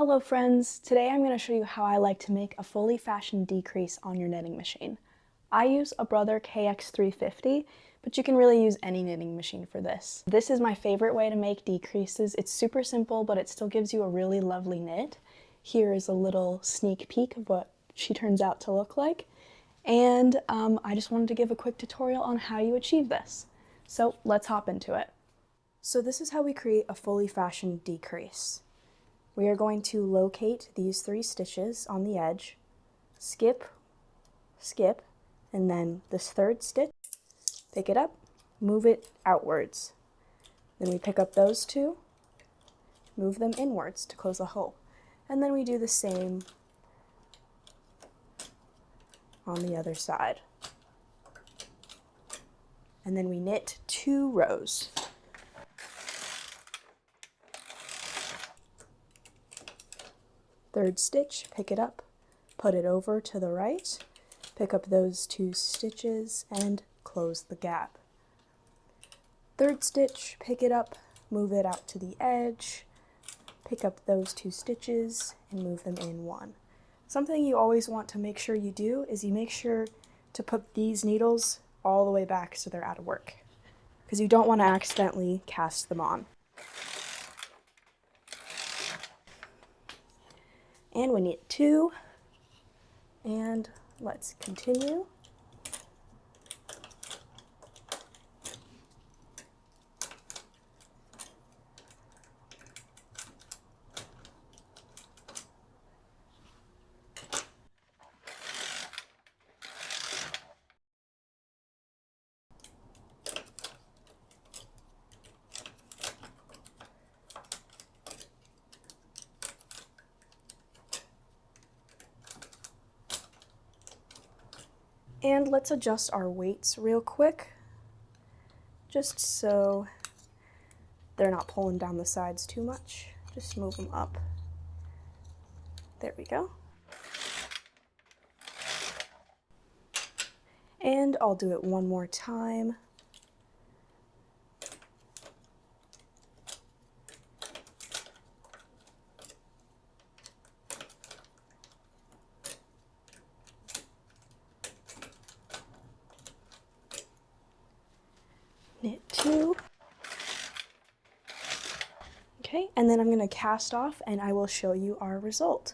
Hello friends, today I'm going to show you how I like to make a fully fashioned decrease on your knitting machine. I use a Brother KX350, but you can really use any knitting machine for this. This is my favorite way to make decreases. It's super simple, but it still gives you a really lovely knit. Here is a little sneak peek of what she turns out to look like. And I just wanted to give a quick tutorial on how you achieve this. So let's hop into it. So this is how we create a fully fashioned decrease. We are going to locate these 3 stitches on the edge, skip, skip, and then this 3rd stitch, pick it up, move it outwards. Then we pick up those 2, move them inwards to close the hole. And then we do the same on the other side. And then we knit 2 rows. Third stitch, pick it up, put it over to the right, pick up those 2 stitches and close the gap. Third stitch, pick it up, move it out to the edge, pick up those 2 stitches and move them in 1. Something you always want to make sure you do is you make sure to put these needles all the way back so they're out of work, because you don't want to accidentally cast them on. And we knit 2, and let's continue. And let's adjust our weights real quick, just so they're not pulling down the sides too much. Just move them up. There we go. And I'll do it one more time. Knit 2. Okay, and then I'm going to cast off and I will show you our result.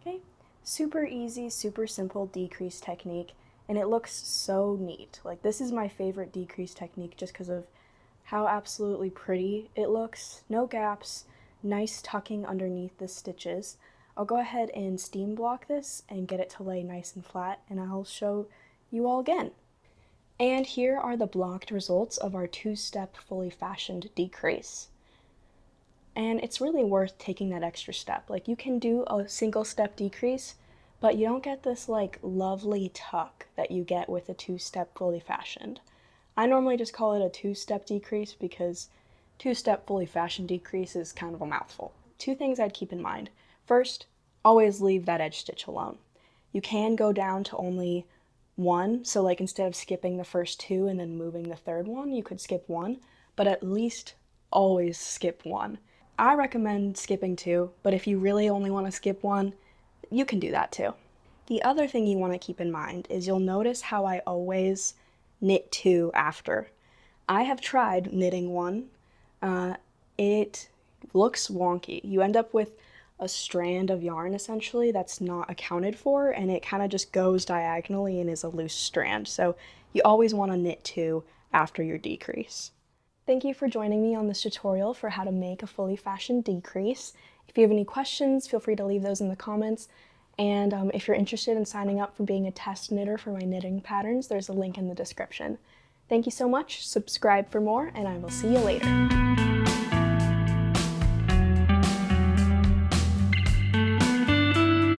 Okay, super easy, super simple decrease technique, and it looks so neat. Like, this is my favorite decrease technique just because of how absolutely pretty it looks. No gaps, nice tucking underneath the stitches. I'll go ahead and steam block this and get it to lay nice and flat, and I'll show you all again. And here are the blocked results of our 2-step fully fashioned decrease. And it's really worth taking that extra step. Like, you can do a single step decrease, but you don't get this like lovely tuck that you get with a 2-step fully fashioned. I normally just call it a 2-step decrease because 2-step fully fashioned decrease is kind of a mouthful. 2 things I'd keep in mind. First, always leave that edge stitch alone. You can go down to only 1, so like instead of skipping the first 2 and then moving the 3rd one, you could skip 1, but at least always skip 1. I recommend skipping 2, but if you really only want to skip 1, you can do that too. The other thing you want to keep in mind is you'll notice how I always knit 2 after. I have tried knitting 1. It looks wonky. You end up with a strand of yarn essentially that's not accounted for, and it kind of just goes diagonally and is a loose strand. So you always want to knit 2 after your decrease. Thank you for joining me on this tutorial for how to make a fully fashioned decrease. If you have any questions, feel free to leave those in the comments. And if you're interested in signing up for being a test knitter for my knitting patterns, there's a link in the description. Thank you so much, subscribe for more, and I will see you later.